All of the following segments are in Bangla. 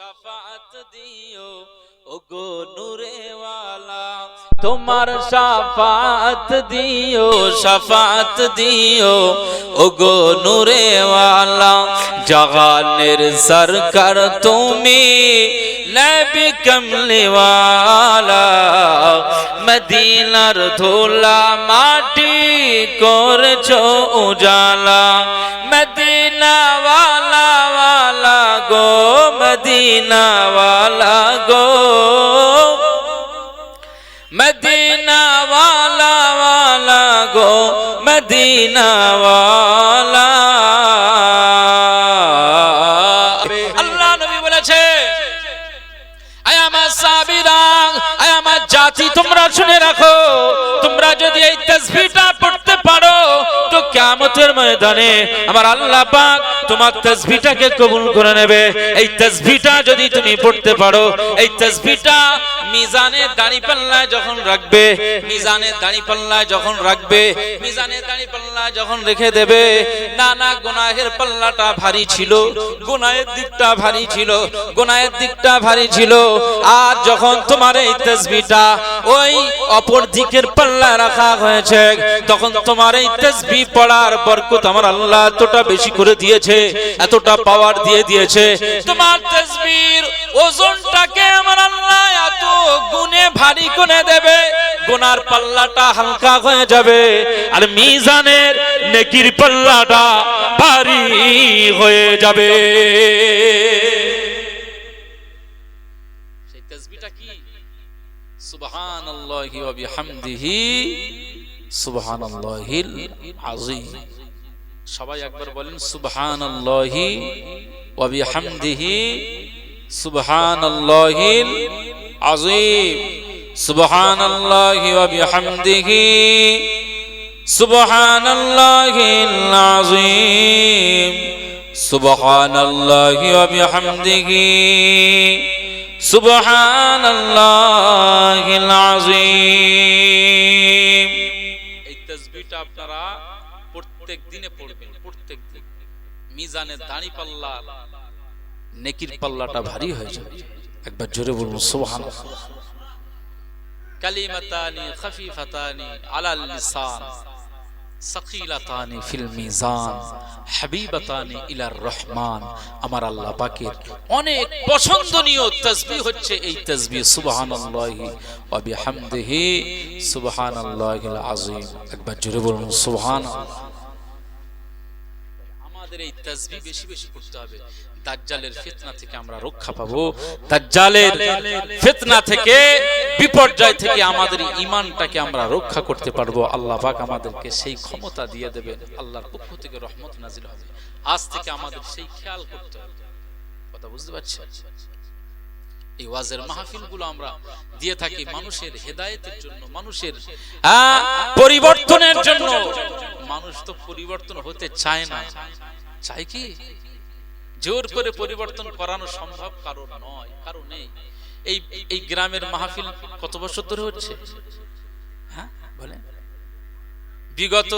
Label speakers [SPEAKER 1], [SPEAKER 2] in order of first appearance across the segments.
[SPEAKER 1] শাফাআত দিও ওগো নূরে ওয়ালা, তোমার শাফাআত দিও, শাফাআত দিও ওগো নূরে ওয়ালা। জাহানের সরকার তুমি নবী কমলি ওয়ালা, মদিনার ধুলা মাটি করেছো উজালা। মদিনা ওয়ালা ওয়ালা গো, মদিনা ওয়ালা গো, মদিনা ওয়ালা ওয়ালা গো, মদিনা ওয়ালা। আল্লাহ নবী বলেছে, আয় আমার সাহাবীরা, আয় আমার জাতি, তোমরা শুনে রাখো, তোমরা যদি এই তাসবিহটা পড়তে পারো তো কিয়ামতের ময়দানে আমার আল্লাহ পাক তোমার তাসবিহটাকে কবুল করে নেবে। এই তাসবিহটা যদি তুমি পড়তে পারো, এই তাসবিহটা মিজানের দাঁড়িপাল্লায় যখন রাখবে, মিজানের দাঁড়িপাল্লায় যখন রাখবে, মিজানের দাঁড়িপাল্লায় যখন রেখে দেবে, নানা গুনাহের পাল্লাটা ভারী ছিল, গুনাহের দিকটা ভারী ছিল, গুনাহের দিকটা ভারী ছিল। আর যখন তোমার এই তাসবিহটা ওই অপর দিকের পাল্লায় রাখা হয়েছে, তখন তোমার এই তাসবিহ পড়ার বরকত আমার আল্লাহ এতটা বেশি করে দিয়েছে, এতটা পাওয়ার দিয়ে দিয়েছে, তোমার তাসবিহর ওজনটাকে আমার আল্লাহ এত গুণে ভারী করে দেবে, গুনার পাল্লাটা হালকা হয়ে যাবে, আর মিজানের নেকির পাল্লাটা ভারী হয়ে যাবে। সেই তাসবিহটা কি? সুবহানাল্লাহি ওয়া বিহামদিহি সুবহানাল্লাহিল আযীম। সবাই একবার বলেন সুবহানাল্লাহি ওয়া বিহামদিহি সুবহানাল্লাহিল আযীম, সুবহানাল্লাহি ওয়া বিহামদিহি সুবহানাল্লাহিল আযীম, সুবহানাল্লাহি ওয়া বিহামদিহি সুবহানাল্লাহিল আযীম। এই তাসবিহটা আপনারা প্রত্যেক দিনে পড়বেন, প্রত্যেক দিন। মিজানের দাঁড়িপাল্লা নেকির পাল্লাটা ভারী হয়ে যাবে। একবার জোরে বলুন সুবহানাল্লাহ। কালিমাতানি খাফিফাতানি আলাল লিসান সাকিলাতানি ফিল মিজান হাবিবাতানি ইলার রহমান। আমার আল্লাহ পাকের অনেক পছন্দনীয় তাসবিহ হচ্ছে এই তাসবিহ সুবহানাল্লাহি ওয়া বিহামদিহি সুবহানাল্লাহিল আযীম। একবার জোরে বলুন সুবহানাল্লাহ। আমাদের এই তাসবিহ বেশি বেশি পড়তে হবে। দাজ্জালের ফিতনা থেকে আমরা রক্ষা পাবো, দাজ্জালের ফিতনা থেকে, বিপর্যয় থেকে আমাদের ঈমানটাকে আমরা রক্ষা করতে পারবো। আল্লাহ পাক আমাদেরকে সেই ক্ষমতা দিয়ে দেবেন, আল্লাহর পক্ষ থেকে রহমত নাজিল হবে। আজ থেকে আমাদের সেই খেয়াল করতে হবে। কথা বুঝতে পারছেন? এই ওয়াজের মাহফিলগুলো আমরা দিয়ে থাকি মানুষের হেদায়েতের জন্য, মানুষের পরিবর্তনের জন্য। মানুষ তো পরিবর্তন হতে চায় না, চায় কি? জোর করে পরিবর্তন করানো সম্ভব কারণ নয়, কারণ নেই। এই গ্রামের মাহফিল কত বছর ধরে হচ্ছে? হ্যাঁ বলেন। বিগত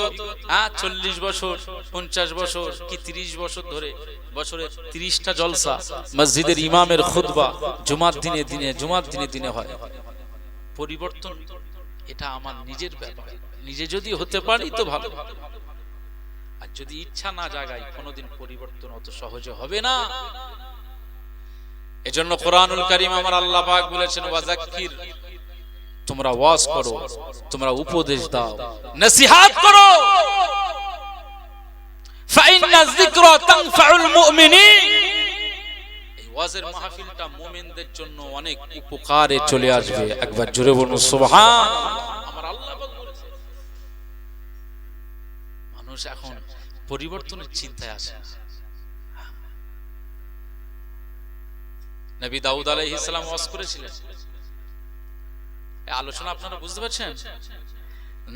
[SPEAKER 1] 40 বছর, 50 বছর কি 30 বছর ধরে বছরে 30টা জলসা, মসজিদের ইমামের খুতবা জুমার দিনে দিনে, জুমার দিনে দিনে হয়। পরিবর্তন এটা আমার নিজের ব্যাপার, নিজে যদি হতে পারি তো ভালো, আর যদি ইচ্ছা না জাগাই কোনোদিন পরিবর্তন অত সহজে হবে না। এজন্য কোরআনুল কারীম আমার আল্লাহ পাক বলেছেন, ওয়াজাক্কির, তোমরা ওয়াজ করো, তোমরা উপদেশ দাও, নসিহত করো, ফাইন্না যিকরা তানফাউল মুমিনিন। এই ওয়াজের মাহফিলটা মুমিনদের জন্য অনেক উপকারে চলে আসবে। একবার জোরে বলুন সুবহানাল্লাহ। আমার আল্লাহ পাক বলেছেন, মানুষ এখন পরিবর্তনের চিন্তায় আছে। নবী দাউদ আলাইহিস সালাম ওয়াজ করেছিলেন। এই আলোচনা আপনারা বুঝতে পারছেন?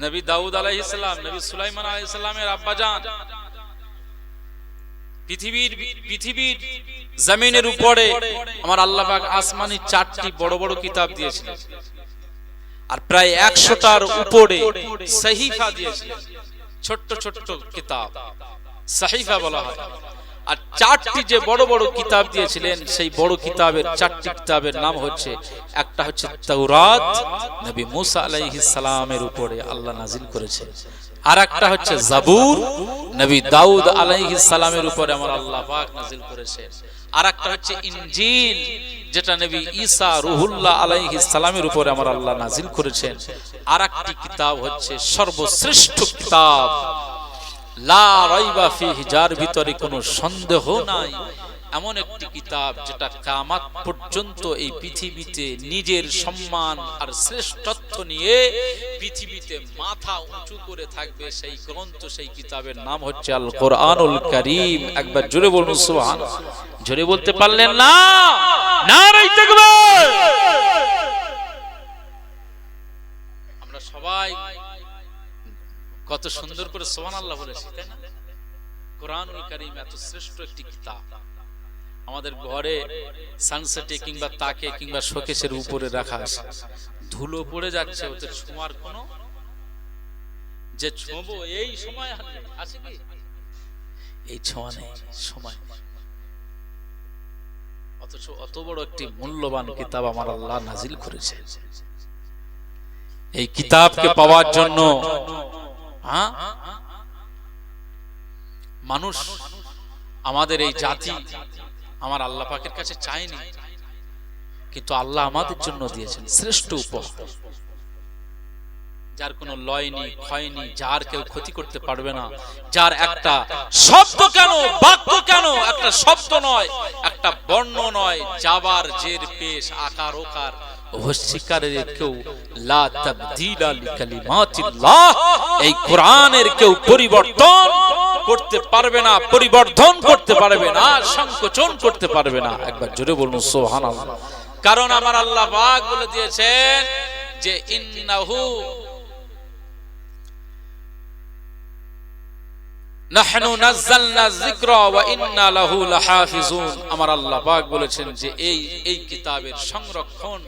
[SPEAKER 1] নবী দাউদ আলাইহিস সালাম, নবী সুলাইমান আলাইহিস সালামের আব্বাজান পৃথিবীর জমিনের উপরে আমার আল্লাহ পাক আসমানি 4টি বড় বড় কিতাব দিয়েছিলেন, আর প্রায় 100টার উপরে সহিফা দিয়েছিলেন। ছোট্ট ছোট্ট কিতাব সাহিফা বলা হয়। আর চারটি যে বড় বড় কিতাব দিয়েছিলেন, সেই বড় কিতাবের চারটি কিতাবের নাম হচ্ছে, একটা হচ্ছে তাওরাত, নবী মুসা আলাইহিস সালামের উপরে আল্লাহ নাজিল করেছেন। আর একটা হচ্ছে জাবুর, নবী দাউদ আলাইহিস সালামের উপরে আমার আল্লাহ পাক নাজিল করেছেন। আর একটা হচ্ছে ইনজিল, যেটা নবী ঈসা রুহুল্লাহ আলাইহিস সালামের উপরে আমার আল্লাহ নাজিল করেছেন। আর একটি কিতাব হচ্ছে সর্বশ্রেষ্ঠ কিতাব, লা রাইবা ফিহি, যার ভিতরে কোনো সন্দেহ নাই, এমন একটি কিতাব যেটা কিয়ামত পর্যন্ত এই পৃথিবীতে নিজের সম্মান আর শ্রেষ্ঠত্ব নিয়ে পৃথিবীতে মাথা উঁচু করে থাকবে, সেই গ্রন্থ, সেই কিতাবের নাম হচ্ছে আল কোরআনুল কারীম। একবার জোরে বলুন সুবহানাল্লাহ। জোরে বলতে পারলেন না? নারে তাকবীর। আমরা সবাই কত সুন্দর করে সুবহানাল্লাহ বলেছি, তাই না? কোরআনুল কারীম এত শ্রেষ্ঠ একটি কিতাব, আমাদের ঘরে সানসেটে কিংবা তাকে কিংবা শোকেসের উপরে রাখা আছে, ধুলো পড়ে যাচ্ছে, ওতে ছোঁয়ার কোনো, যে ছোঁবো এই সময় আছে কি? এই ছোঁয়া নেই, সময়। অথচ অত বড় একটি মূল্যবান কিতাব আমার আল্লাহ নাজিল করেছে। এই কিতাবকে পাওয়ার জন্য মানুষ, আমাদের এই জাতি আমার আল্লাহ পাকের কাছে চায়নি, কিন্তু আল্লাহ আমাদের জন্য দিয়েছেন শ্রেষ্ঠ উপহার, যার কোনো লয় নেই, ক্ষয় নেই, যার কেউ ক্ষতি করতে পারবে না, যার একটা শব্দ কেন, বাক্য কেন, একটা শব্দ নয়, একটা বর্ণ নয়, যাবার জের পেশ আকার ওকার হস্যিকারের কেউ লা তাবদীলা লিকালিমাতিল্লাহ, এই কোরআনের কেউ পরিবর্তন করতে পারবে না, পরিবর্ধন করতে পারবে না, সংকোচন করতে পারবে না। একবার জোরে বলুন সুবহানাল্লাহ। কারণ আমার আল্লাহ পাক বলে দিয়েছেন যে ইন্নাহু নাহনু নাযালনা যিকরা ওয়া ইন্না লাহু লাহাফিজুন। আমার আল্লাহ পাক বলেছেন যে এই কিতাবের সংরক্ষণ,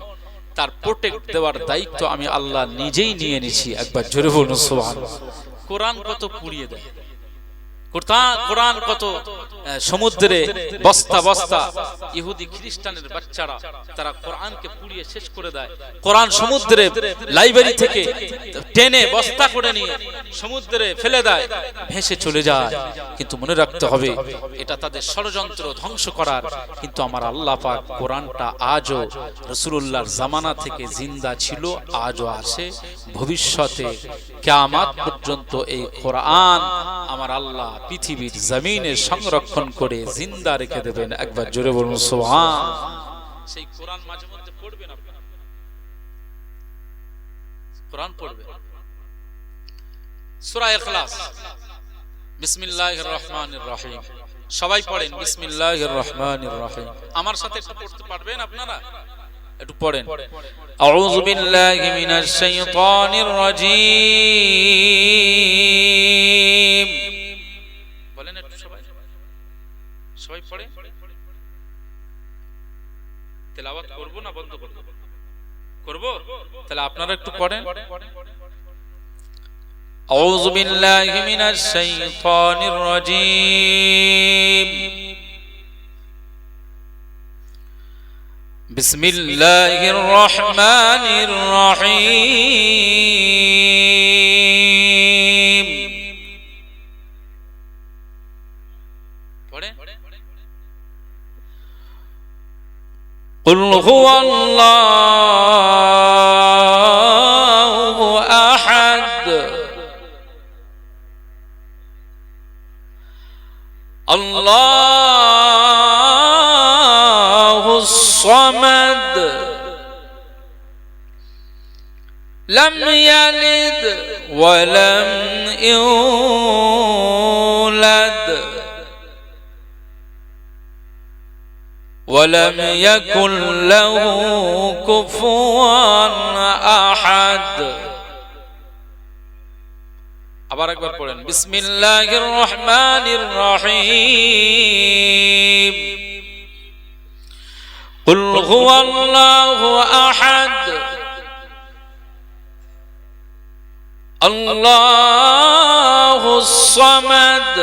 [SPEAKER 1] তার প্রোটেক্ট দেওয়ার দায়িত্ব আমি আল্লাহ নিজেই নিয়ে নিয়েছি। একবার জোরে বলুন সুবহানাল্লাহ। কোরআন কত পুড়িয়ে দেয়, কোরআন কত সমুদ্রে বস্তা বস্তা ইহুদি খ্রিস্টানের বাচ্চারা তারা কোরআনকে পুড়িয়ে শেষ করে দেয়। কোরআন সমুদ্রে লাইব্রেরি থেকে টেনে বস্তা করে নিয়ে সমুদ্রে ফেলে দেয়, ভেসে চলে যায়। কিন্তু মনে রাখতে হবে এটা তাদের ষড়যন্ত্র, ধ্বংস করার। কিন্তু আমার আল্লাহ পাক কোরআনটা আজও রাসূলুল্লাহর জামানা থেকে জিন্দা ছিল, আজও আছে, ভবিষ্যতে কিয়ামত পর্যন্ত এই কোরআন আমার আল্লাহ পৃথিবীর জমিনে সংরক্ষণ করে জিন্দা রেখে দেবেন। একবার জোরে বলুন সুবহান। সেই কোরআন মাঝে মধ্যে পড়বেন, আপনারা কোরআন পড়বেন। সূরা ইখলাস, বিসমিল্লাহির রহমানির রহিম, সবাই পড়েন বিসমিল্লাহির রহমানির রহিম। আমার সাথে একটু পড়তে পারবেন আপনারা? একটু পড়েন। আউযু বিল্লাহি মিনাশ শাইতানির রাজীম। বলেন একটু সবাই, সবাই পড়ে। তেলাওয়াত করব না বন্ধ করব? করব। তাহলে আপনারা একটু পড়েন। আউযু বিল্লাহি মিনাশ শাইতানির রাজীম। বিসমিল্লাহির রহমানির রহিম। পড়েন। কুল হুয়াল্লাহু আহাদ, আল্লাহুস সামাদ, লাম ইয়ালিদ ওয়া লাম ইউলাদ ওয়া লাম ইয়াকুল লাহু কুফুয়ান আহাদ। আবার একবার পড়েন বিসমিল্লাহির রহমানির রহিম। কুল হুয়াল্লাহু আহাদ, আল্লাহুস সামাদ,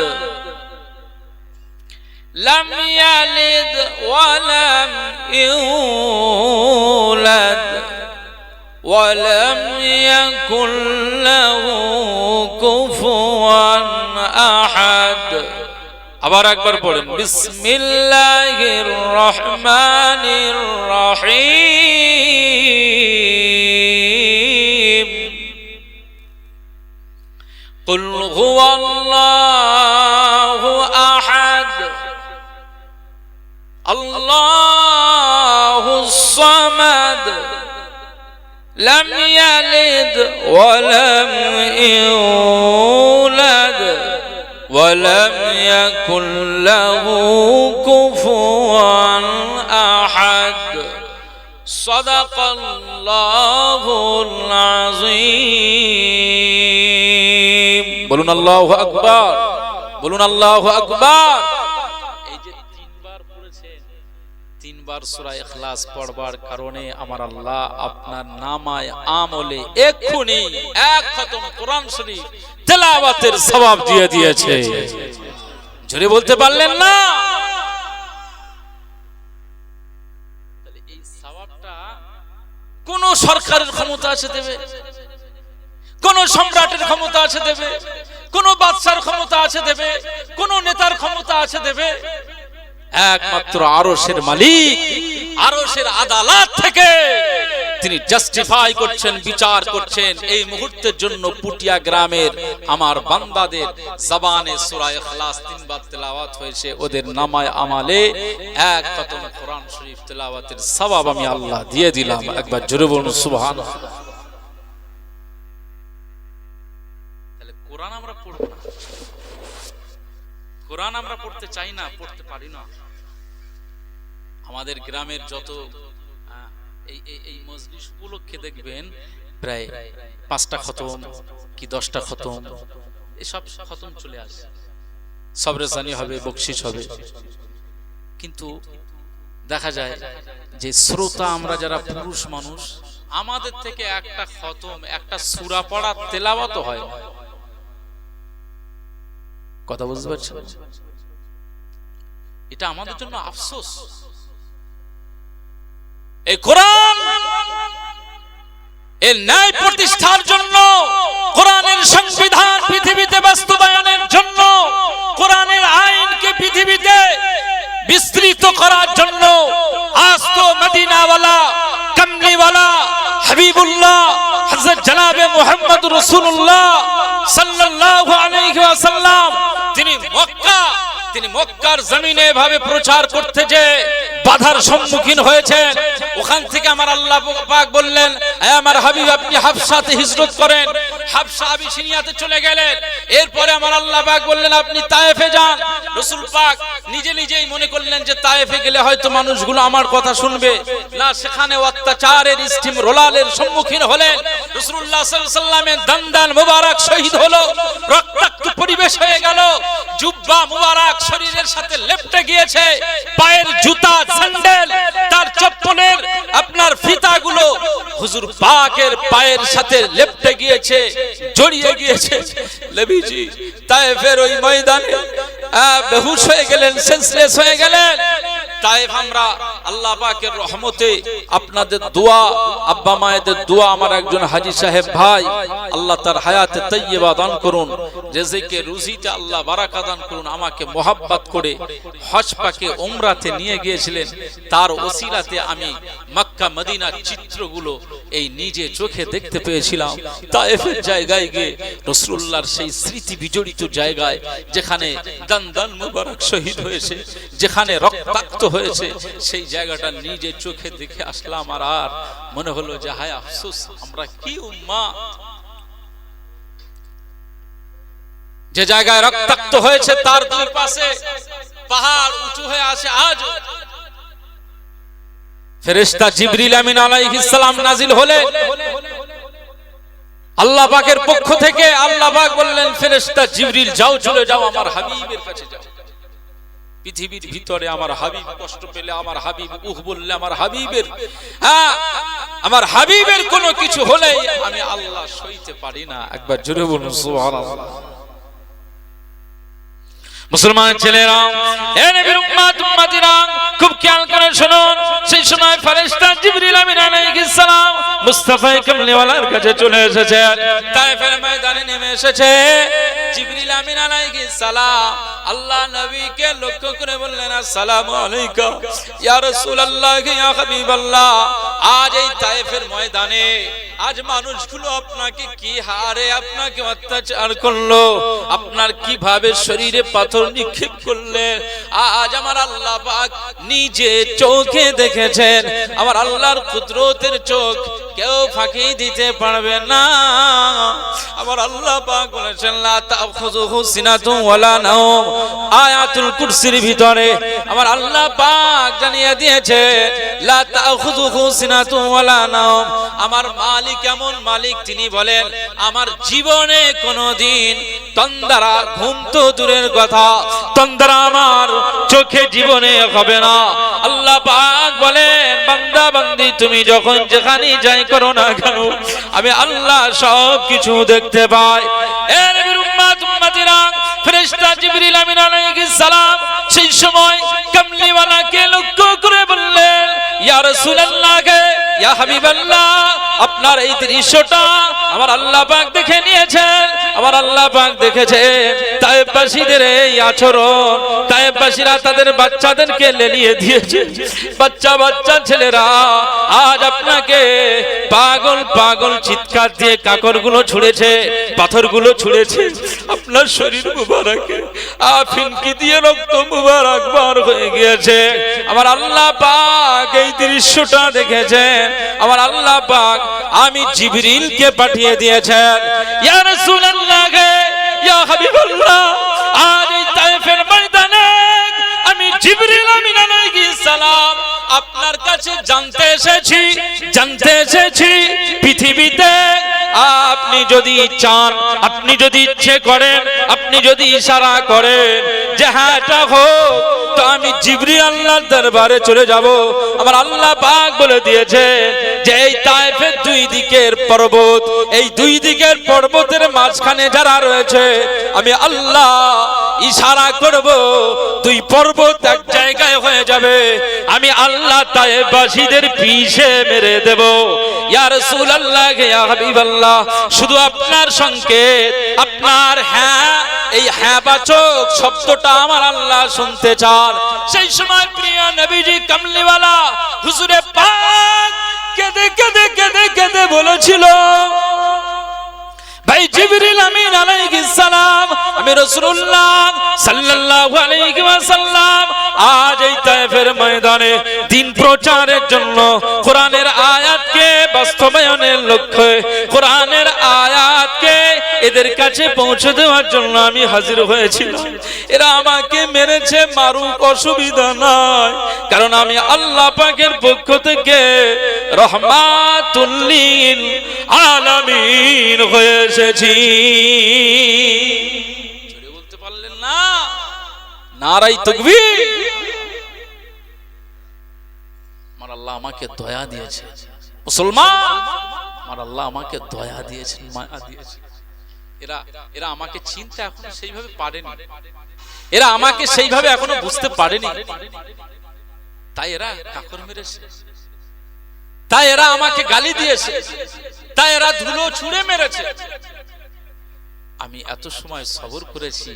[SPEAKER 1] লাম ইয়ালিদ ওয়া লাম ইউলাদ ওয়া লাম ইয়াকুল লাহু কুফুয়ান আহাদ। আবার একবার পড়েন, বিসমিল্লাহির রহমানির রহিম। কুল হুয়াল্লাহু আহাদ আল্লাহুস সামাদ লাম ইয়ালিদ ওয়া লাম ইউলাদ ওয়া লাম ইয়াকুল লাহু কুফুয়ান আহাদ। সাদাকাল্লাহুল আযীম। বলুন আল্লাহু আকবার, বলুন আল্লাহু আকবার। এই যে তিনবার পড়েছেন, তিনবার সূরা ইখলাস পড়বার কারণে আমার আল্লাহ আপনার নামায় আমলে এক্ষুনি এক খতম কোরআন শরীফ তেলাওয়াতের সওয়াব দিয়ে দিয়েছে। জোরে বলতে পারলেন না? তাহলে এই সওয়াবটা কোন সরকারের ক্ষমতা আছে দেবে? কোন সম্রাটের ক্ষমতা আছে দেবে? কোন বাদশার ক্ষমতা আছে দেবে? কোন নেতার ক্ষমতা আছে দেবে? একমাত্র আরশের মালিক, আরশের আদালত থেকে তিনি জাস্টিফাই করছেন, বিচার করছেন। এই মুহূর্তের জন্য পুটিয়া গ্রামের আমার বান্দাদের জবানে সূরা ইখলাস তিনবার তেলাওয়াত হয়েছে, ওদের নামায় আমালে এক খতম কোরআন শরীফ তেলাওয়াতের সওয়াব আমি আল্লাহ দিয়ে দিলাম। একবার জোরে বলুন সুবহানাল্লাহ। তাহলে কোরআন আমরা পড়ব না, কোরআন আমরা পড়তে চাই না, পড়তে পারি না। আমাদের গ্রামের যত এই মজলিস উপলক্ষে দেখবেন প্রায় 5টা খতম কি 10টা খতম, এসব খতম চলে আসে, সবরেজানি হবে, বকশিশ হবে। কিন্তু দেখা যায় যে শ্রোতা আমরা যারা পুরুষ মানুষ, আমাদের থেকে একটা খতম, একটা সূরা পড়া তেলাওয়াত হয়। কথা বুঝতে পারছেন? এটা আমাদের জন্য আফসোস। এই কোরআন এর ন্যায় প্রতিষ্ঠার জন্য, কোরআনের সংবিধান পৃথিবীতে বাস্তবায়নের জন্য, কোরআনের আইনকে পৃথিবীতে বিস্তৃত করার জন্য আজ তো মদিনাওয়ালা, কামলিওয়ালা, হাবিবুল্লাহ হযরত জনাবে মুহাম্মদ রাসূলুল্লাহ সাল্লাল্লাহু আলাইহি ওয়াসাল্লাম তিনি মক্কার জমিনে এভাবে প্রচার করতে যে বাধার সম্মুখীন হয়েছেন, ওখান থেকে আমার আল্লাহ পাক বললেন, হে আমার হাবিব আপনি হাবশাতে হিজরত করেন। হাবশা আবিসিনিয়াতে চলে গেলেন। এরপরে আমার আল্লাহ পাক বললেন আপনি তায়েফে যান। রাসূল পাক নিজেই মনে করলেন যে তায়েফে গেলে হয়তো মানুষগুলো আমার কথা শুনবে না, সেখানে অত্যাচারের স্টিম রোলালের সম্মুখীন হলেন। রাসূলুল্লাহ সাল্লাল্লাহু আলাইহি ওয়াসাল্লামের দান্দান মুবারক শহীদ হলো, রক্তাক্ত পরিবেশ হয়ে গেল, জুব্বা মুবারক শরীরের সাথে লেপ্টে গিয়েছে, পায়ের জুতা, স্যান্ডেল, তার চপ্পলের আপনার ফিতাগুলো হুজুর পাকের পায়ের সাথে লেপ্টে গিয়েছে, জড়িয়ে গিয়েছে। নবীজি তায়েফের ওই ময়দানে বেহুশ হয়ে গেলেন, সেন্সলেস হয়ে গেলেন। তায়েফ আমরা আল্লাহ পাকের রহমতে আপনাদের দোয়া, আব্বা মায়েদের দোয়া, আমার একজন হাজী সাহেব ভাই, আল্লাহ তার হায়াতে তাইয়্যিবা দান করুন, রিজিকে রুজিতে আল্লাহ বারাকা দান করুন, আমাকে মোহাব্বত করে হজ পাকে উমরাতে নিয়ে গিয়েছিলেন। তার ওসিলাতে আমি মক্কা মদিনার চিত্রগুলো এই নিজে চোখে দেখতে পেয়েছিলাম। তায়েফের জায়গায় গিয়ে রাসূলুল্লাহর সেই স্মৃতি বিজড়িত জায়গায়, যেখানে দান্দান মুবারক শহীদ হয়েছে, যেখানে রক্তাক্ত হয়েছে, সেই জায়গাটা নিজে চোখে দেখে আসলাম। আর মনে হলো যে হায় আফসোস, আমরা কি উম্মাহ, যে জায়গায় রক্তাক্ত হয়েছে তার দুই পাশে পাহাড় উঁচু হয়ে আছে। আজ ফেরেশতা জিবরিল আমিন আলাইহিস সালাম নাজিল হলে আল্লাহ পাকের পক্ষ থেকে আল্লাহ পাক বললেন, ফেরেশতা জিবরিল যাও, চলে যাও আমার হাবিবের কাছে যাও। পৃথিবীর ভিতরে আমার হাবিব কষ্ট পেলে, আমার হাবিব বললে, আমার হাবিবের কোনো কিছু হলে আমি আল্লাহ সইতে পারি না। একবার জোরে বলুন সুবহানাল্লাহ। মুসলমান ছেলেরা, এ নবীর উম্মত উম্মতিরা, খুব খেয়াল করে শুনুন। সেই সময় ফেরেশতা জিবরিল আমিন আলাইহিস সালাম মুস্তাফা কামলিওয়ালার কাছে চলে এসেছে। তায়েফের ময়দানে নেমে এসেছে। জিবরিল আমিন আলাইহিস সালাম আল্লাহ নবীকে লক্ষ্য করে বললেন, আসসালামু আলাইকা ইয়া রাসূলুল্লাহ ইয়া হাবিবাল্লাহ। আজ এই তায়েফের ময়দানে আজ মানুষগুলো আপনাকে কি হারে আপনাকে অত্যাচার করলো, আপনার কিভাবে শরীরে পাথর নিক্ষেপ করলেন, আজ আমার আল্লাহ পাক নিজে চোখে দেখেছেন। আমার আল্লাহর কুদরতের চোখ কেউ ফাঁকি দিতে পারবে না। আমার আল্লাহ পাক বলেছেন, লা তাখুযুহু সিনাতুন ওয়ালা নাওম। আয়াতুল কুরসির ভিতরে আমার আল্লাহ পাক জানিয়ে দিয়েছে, লা তাখুযুহু সিনাতুন ওয়ালা নাওম। আমার মালিক এমন মালিক, তিনি বলেন আমার জীবনে কোনোদিন তন্দ্রা, ঘুম তো দূরের কথা, তন্দ্রা আমার চোখে জীবনে হবে না। আল্লাহ পাক বলেন, বান্দা বান্দি তুমি যখন যেখানে যাই করো না কেন, আমি আল্লাহ সব কিছু দেখতে পাই। এর নবীর উম্মত উম্মতিরা, ফেরেশতা জিবরিল আমিন আলাইহিস সালাম সেই সময় কামলিওয়ালাকে লক্ষ্য করে বললেন, ইয়া রাসূলুল্লাহ ইয়া হাবিবাল্লাহ, আপনার এই দৃশ্যটা আমার আল্লাহ পাক দেখে নিয়েছেন। আমার আল্লাহ পাক দেখেছে তায়েফবাসীদের এই আচরণ। তায়েফবাসীরা তাদের বাচ্চাদেরকে লেলিয়ে দিয়েছে। বাচ্চা বাচ্চা ছেলেরা আজ আপনাকে পাগল পাগল চিৎকার দিয়ে কাকরগুলো ছুঁড়েছে, পাথরগুলো ছুঁড়েছে। আপনার শরীর মুবারকে ফিনকি দিয়ে রক্ত মুবারক বার হয়ে গিয়েছে। আমার আল্লাহ পাক এই দৃশ্যটা দেখেছেন। আমার আল্লাহ পাক আমি জিবরিলকে পাঠিয়ে দিয়েছেন, ইয়া রাসূলুল্লাহ ইয়া হাবিবাল্লাহ, আজ এই তায়েফের ময়দানে আমি জিবরিল আমিন আলাইহিস সালাম আপনার কাছে জানতে এসেছি পৃথিবীতে আপনি যদি চান, আপনি যদি ইচ্ছে করেন, আপনি যদি ইশারা করেন যে হ্যাঁ এটা হোক, তো আমি জিবরিল আল্লাহর দরবারে চলে যাব। আমার আল্লাহ পাক বলে দিয়েছে যে এই তায়েফের দুই দিকের পর্বত, এই দুই দিকের পর্বতের মাঝখানে যারা রয়েছে, আমি আল্লাহ ইশারা করব, দুই পর্বত এক জায়গায় হয়ে যাবে। আমি আল্লাহ তায়েফবাসীদের পিছে মেরে দেব। ইয়া রাসূলুল্লাহ ইয়া হাবিবাল্লাহ, শুধু আপনার সংকেত, আপনার হ্যাঁ, এই হ্যাঁ বাচক শব্দটা আমার আল্লাহ শুনতে চান। সেই সময় প্রিয় নবীজি কামলিওয়ালা হুজুরে পাক কেঁদে কেঁদে কেঁদে কেঁদে বলেছিল, ভাই জিবরিল আমিন আলাইহিস সালাম, আমি রাসূলুল্লাহ সাল্লাল্লাহু আলাইহি ওয়াসাল্লাম আজ এই তায়েফের ময়দানে দ্বীন প্রচারের জন্য কোরআনের আয়াতকে বাস্তবায়নের লক্ষ্যে, কোরআনের আয়াতকে এদের কাছে পৌঁছে দেওয়ার জন্য আমি হাজির হয়েছিলাম। এরা আমাকে মেরেছে, মারুক, অসুবিধা নাই, কারণ আমি আল্লাহ পাকের পক্ষ থেকে রহমাতুল লিল আলামিন হয়ে এসেছি। জোরে বলতে পারলেন না? নারায়ে তাকবীর। আমার আল্লাহ আমাকে দয়া দিয়েছে মুসলমান, আমার আল্লাহ আমাকে দয়া দিয়েছেন, মায়া দিয়েছেন। এরা আমাকে চিনতে এখনো সেইভাবে পারেনি, এরা আমাকে সেইভাবে এখনো বুঝতে পারেনি, তাই এরা কাকর মেরেছে, তাই এরা আমাকে গালি দিয়েছে, তাই এরা ধুলো ছুঁড়ে মেরেছে। আমি এত সময় সবর করেছি,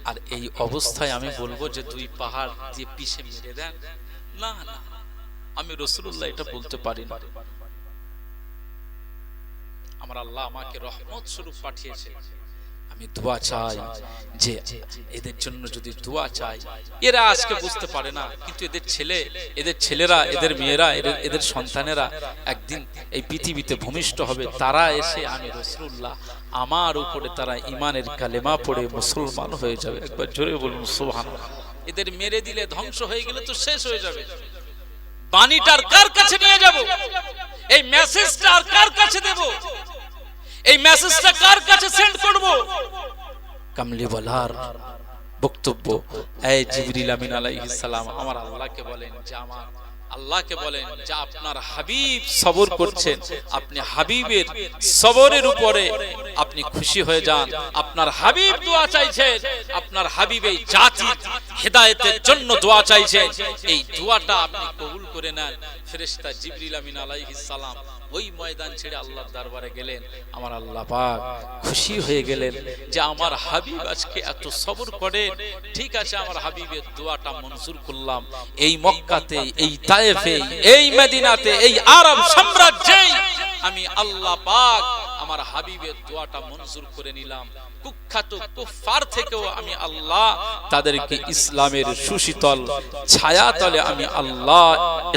[SPEAKER 1] আর এই অবস্থায় আমি বলবো যে দুই পাহাড় দিয়ে পিষে মেরে দেন? না না, আমি রাসূলুল্লাহ এটা বলতে পারি না। আমার আল্লাহ আমাকে রহমত স্বরূপ পাঠিয়েছে। আমি দোয়া চাই যে এদের জন্য যদি দোয়া চাই, এরা আজকে বুঝতে পারে না, কিন্তু এদের ছেলে, এদের ছেলেরা, এদের মেয়েরা, এদের সন্তানেরা একদিন এই পৃথিবীতে ভূমিষ্ঠ হবে। তারা এসে আমি রাসূলুল্লাহ, আমার উপরে তারা ঈমানের কালেমা পড়ে মুসলমান হয়ে যাবে। একবার জোরে বলুন সুবহানাল্লাহ। এদের মেরে দিলে, ধ্বংস হয়ে গেলে তো শেষ হয়ে যাবে। বাণীটার কার কাছে নিয়ে যাব? এই মেসেজটা আর কার কাছে দেব? এই মেসেজটা কার কাছে সেন্ড করব? কামলিওয়ালার বক্তব্য, এই জিবরিল আমিন আলাইহিস সালাম আমার আল্লাহকে বলেন যে, আমার আল্লাহকে বলেন যে আপনার হাবিব সবর করছেন, আপনি হাবিবের সবরের উপরে আপনি খুশি হয়ে যান, আপনার আপনার হাবিব দোয়া চাইছেন, আপনার হাবিব এই জাতির হেদায়েতের জন্য দোয়া চাইছেন, এই দোয়াটা আপনি কবুল করে নেন। ফেরেশতা জিবরিল আমিন আলাইহিস সালাম ওই ময়দান ছেড়ে আল্লাহর দরবারে গেলেন। আমার আল্লাহ পাক খুশি হয়ে গেলেন যে আমার হাবিব আজকে এত সবর করে, ঠিক আছে আমার হাবিবের দোয়াটা মঞ্জুর করলাম। এই মক্কাতে, এই তায়েফে, এই মদিনাতে, এই আরব সাম্রাজ্যে আমি আল্লাহ পাক আমার হাবিবের দোয়াটা মঞ্জুর করে নিলাম। কুখ্যাত কুফার থেকেও আমি আল্লাহ তাদেরকে ইসলামের সুশীতল ছায়াতলে আমি আল্লাহ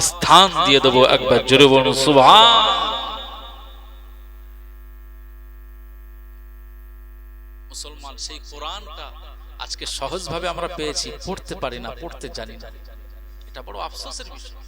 [SPEAKER 1] স্থান দিয়ে দেব। একবার জোরে বলুন সুবহান। মুসলমান সেই কোরআনটা আজকে সহজভাবে আমরা পেয়েছি, পড়তে পারি না, পড়তে জানি না, এটা বড় আফসোসের বিষয়।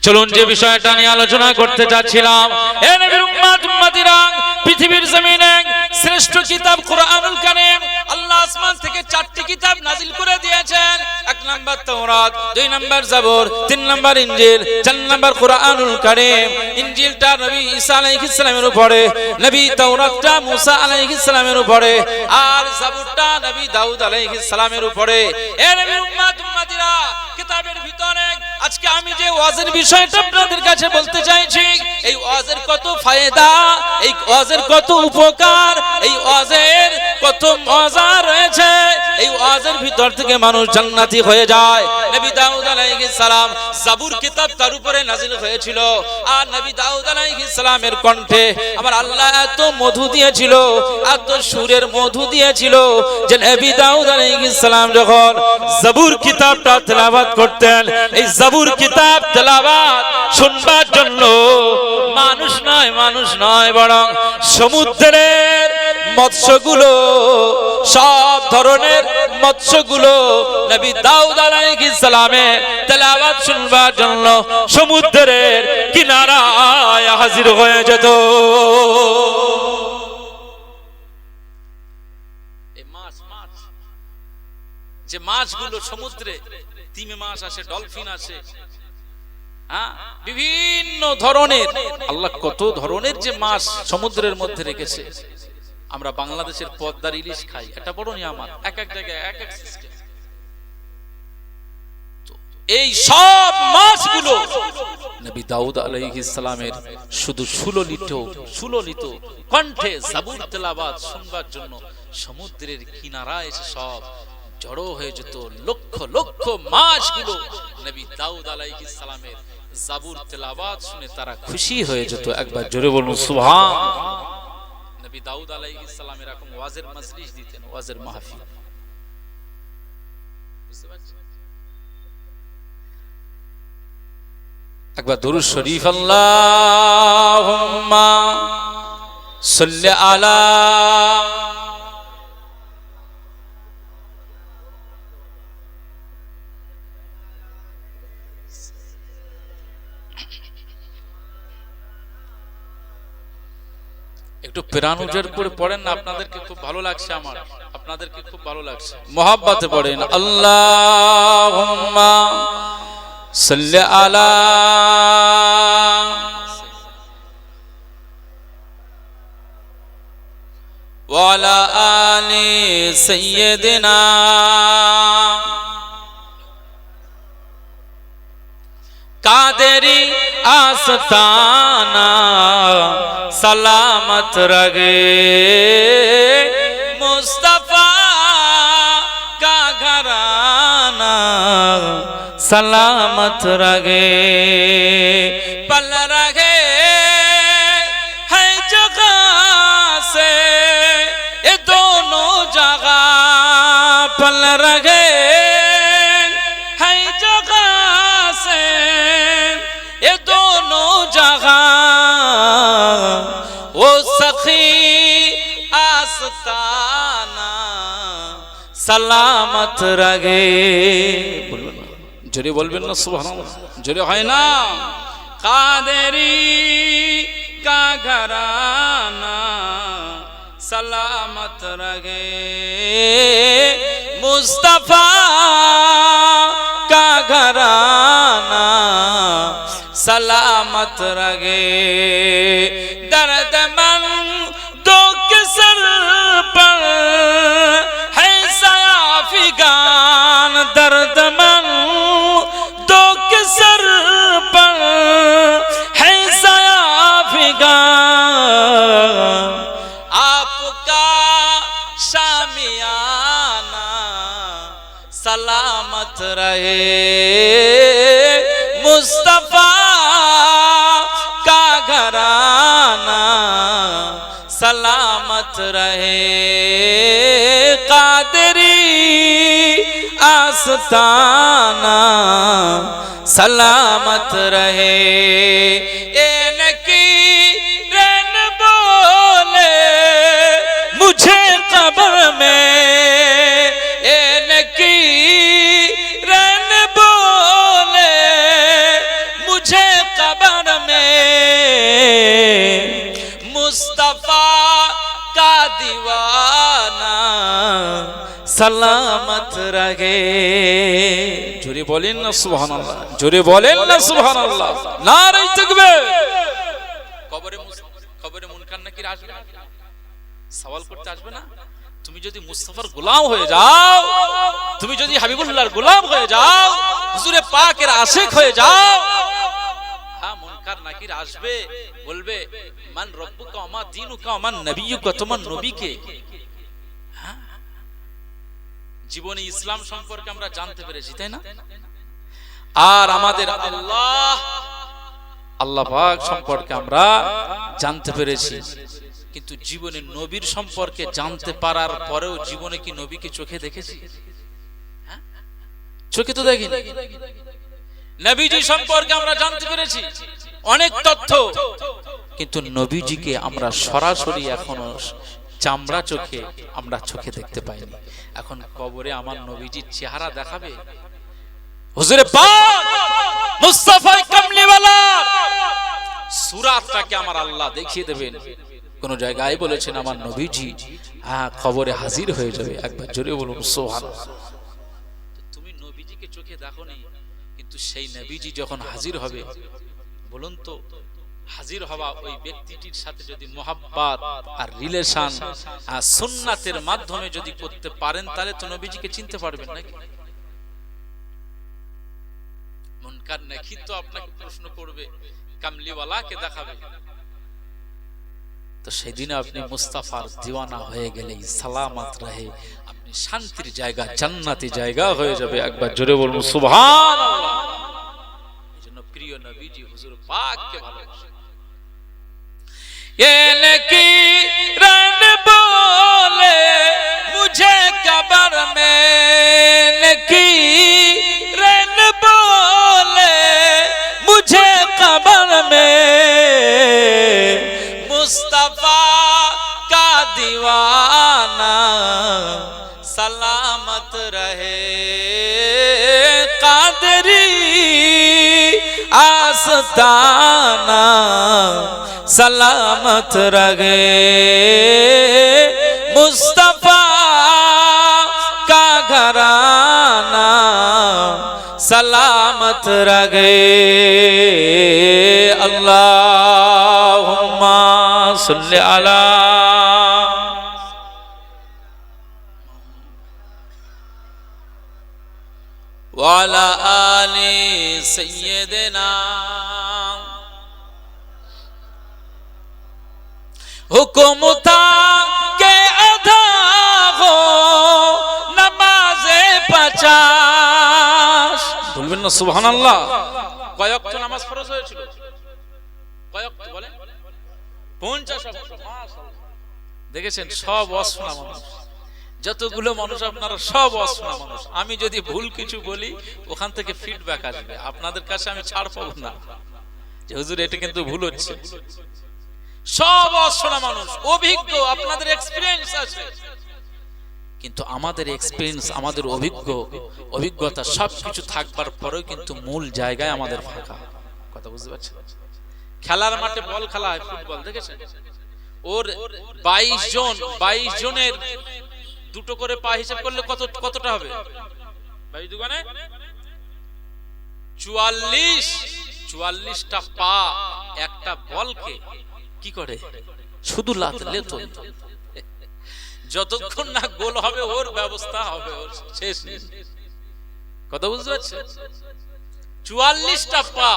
[SPEAKER 1] চলুন যে বিষয়টা নিয়ে আলোচনা করতে যাচ্ছিলাম, এ নবীর উম্মত উম্মতিরা, পৃথিবীর জমিনে শ্রেষ্ঠ কিতাব কোরআনুল কারীম। আল্লাহ আসমান থেকে 4টি কিতাব নাজিল করে দিয়েছেন। 1 নাম্বার তাওরাত, 2 নাম্বার জাবুর, 3 নাম্বার ইনজিল, 4 নাম্বার কোরআনুল কারীম। ইনজিলটা নবী ঈসা আলাইহিস সালামের উপরে, নবী তাওরাতটা মুসা আলাইহিস সালামের উপরে, আর জাবুরটা নবী দাউদ আলাইহিস সালামের উপরে। এ নবীর উম্মত উম্মতিরা, কিতাবের ভিতরে আজকে আমি যে ওয়াজের বিষয়টা আপনাদের কাছে বলতে চাইছি, এই ওয়াজের কত ফায়দা, এই ওয়াজের কত উপকার, এই ওয়াজের কত মজা রয়েছে, এই ওয়াজের ভিতর থেকে মানুষ জান্নাতি হয়ে যায়। নবী দাউদ আলাইহিস সালাম জাবুর কিতাব তার উপরে নাজিল হয়েছিল, আর নবী দাউদ আলাইহিস সালামের কণ্ঠে আমার আল্লাহ এত মধু দিয়েছিল, এত সুরের মধু দিয়েছিল যে নবী দাউদ আলাইহিস সালাম যখন জাবুর কিতাবটা তেলাওয়াত করতেন, এই জাবুর কিতাব তেলাওয়াত শুনবার জন্য মানুষ নয় বরং সমুদ্রের মৎস্যগুলো, সব ধরনের মৎস্যগুলো নবী দাউদ আলাইহিস সালামের তেলাওয়াত শুনবার জন্য সমুদ্রের কিনারায় হাজির হয়ে যেত। এই মাছ যে মাছগুলো সমুদ্রে, তিমি মাছ আসে, ডলফিন আসে, বিভিন্ন ধরনের, আল্লাহ কত ধরনের যে মাছ সমুদ্রের মধ্যে রেখেছে। আমরা বাংলাদেশের পদ্মার ইলিশ খাই, এটা বড় নিয়ামত, এক এক জায়গায় এক এক সিস্টেম। এই সব মাছগুলো নবী দাউদ আলাইহিস সালামের শুধু সুললিত কণ্ঠে জাবুর তেলাওয়াত শুনবার জন্য সমুদ্রের কিনারায় এসে সব জড়ো হয়ে যেত। লক্ষ লক্ষ মাছগুলো নবী দাউদ আলাইহিস সালামের জাবুর তেলাওয়াত শুনে তারা খুশি হয়ে যেত। একবার জোরে বলুন সুবহান। নবী দাউদ আলাইহিস সালাম এরকম ওয়াজের মজলিস দিতেন, ওয়াজের মাহফিল। বুঝতে পারছেন? একবার দুরূদ শরীফ, আল্লাহুম্মা সাল্লি আলা একটু প্রাণ উজাড় করে পড়েন না, আপনাদেরকে খুব ভালো লাগছে, আমার আপনাদেরকে খুব ভালো লাগছে, মহব্বতে পড়েন। আল্লাহুম্মা সাল্লি আলা ওয়া আলা আলি সাইয়্যিদিনা कादेरी आस्ताना सलामत रगे, मुस्तफा का घराना सलामत रगे, पल रगे है जगह से ये दोनों जगह, पल रगे वो सखी आस्ताना सलामत रगे। बोलो ना, जोरे बोलबेन ना सुबहानाल्लाह, जोरे হয় না। कादेरी का घराना सलामत रगे, मुस्तफा का घराना सलामत रगे, दर्द मन रहे मुस्तफा का घराना, सलामत रहे कादरी आस्ताना, सलामत रहे नकीरन बोले मुझे कब्र में, नकीरन बोले मुझे कब्र में, मुस्तफा का दीवाना सलामत रहे। जोरे बोलें ना सुभान अल्लाह, जोरे बोलें ना सुभान अल्लाह, नारे तकबीर। কবরে মুনকার নাকির আসবে, সওয়াল করতে আসবে না? তুমি যদি মুস্তাফার গোলাম হয়ে যাও, তুমি যদি হাবিবুল্লাহর গোলাম হয়ে যাও, হুজুরে পাকের আশিক হয়ে যাও, হ্যাঁ মুনকার নাকির আসবে, বলবে মান রব্বুকা ওয়া মা দীনুকা ওয়া মান নবিয়্যুকা, তোমার নবীকে। জীবনে ইসলাম সম্পর্কে আমরা জানতে পেরেছি, তাই না? আর আমাদের আল্লাহ পাক সম্পর্কে আমরা জানতে পেরেছি, কিন্তু জীবনে নবীর সম্পর্কে জানতে পারার পরেও জীবনে কি নবীকে চোখে দেখেছি? চোখে তো দেখিনি। নবীজি সম্পর্কে আমরা জানতে পেরেছি অনেক তথ্য, কিন্তু নবীজিকে আমরা সরাসরি এখনো চামড়া চোখে আমরা চোখে দেখতে পাইনি। এখন কবরে আমার নবীজির চেহারা দেখাবে, হুজুরে পাক মুস্তাফা কামলিওয়ালা সূরাতটাকে আমার আল্লাহ দেখিয়ে দেবেন। কোন জায়গায় বলেছেন আমার নবীজি কবরে হাজির হয়ে যাবে। একবার জোরে বলুন সুবহানাল্লাহ। তুমি নবীজিকে চোখে দেখোনি, কিন্তু সেই নবীজি যখন হাজির হবে, বলুন তো হাজির হওয়া ওই ব্যক্তিটির সাথে যদি মোহাব্বত আর রিলেশন আর সুন্নাতের মাধ্যমে যদি করতে পারেন, তাহলে তো নবীজিকে চিনতে পারবেন নাকি? মুনকার নাকির তো আপনাকে প্রশ্ন করবে, কামলিওয়ালাকে দেখাবে, তো সেদিন আপনি মুস্তাফার দিওয়ানা হয়ে গেলেই সালামত রহে, আপনি শান্তির জায়গা জান্নাতি জায়গা হয়ে যাবে। একবার জোরে বলুন সুবহানাল্লাহ। এজন্য প্রিয় নবীজি হুজুর পাককে ভালোবাসেন। ये नकीरन बोले मुझे कब्र में, नकीरन बोले मुझे कब्र में, मुस्तफा का दीवाना सलामत रहे कादरी आस्ताना, सलामत रहे मुस्तफा का घराना, सलामत रहे। अल्लाहुम्मा सल्लि अला वाला आले सय्यदना। हुक्म था के अदा हो नमाज़े 50, বলবেন না সুবহানাল্লাহ। কয় ওয়াক্ত নামাজ ফরজ হয়েছিল? কয় ওয়াক্ত বলেন? 50 ওয়াক্ত। মাশাআল্লাহ, দেখেছেন সব অশোনা মানুষ, যতগুলো মানুষ আপনারা সব অশোনা মানুষ। আমি যদি ভুল কিছু বলি ওখান থেকে ফিডব্যাক আসবে, আপনাদের কাছে আমি ছাড় পাবো না যে হুজুর এটা কিন্তু ভুল হচ্ছে। সব অশোনা মানুষ, অভিজ্ঞ, আপনাদের এক্সপেরিয়েন্স আছে, কিন্তু আমাদের এক্সপেরিয়েন্স, আমাদের অভিজ্ঞতা সবকিছু থাকবার পরেও কিন্তু মূল জায়গায় আমাদের ফাঁকা। কথা বুঝতে পারছেন? খেলার মাঠে বল খেলা হয়, ফুটবল দেখেছেন? ওর 22 জনের দুটো করে পা হিসাব করলে কতটা হবে? 22 দুগুণে 44টা পা একটা বলকে কি করে? শুধু লাতলে তো, যতক্ষণ না গোল হবে ওর ব্যবস্থা হবে, ওর শেষ নেই। কথা বুঝতে পারছেন? 44টা পা।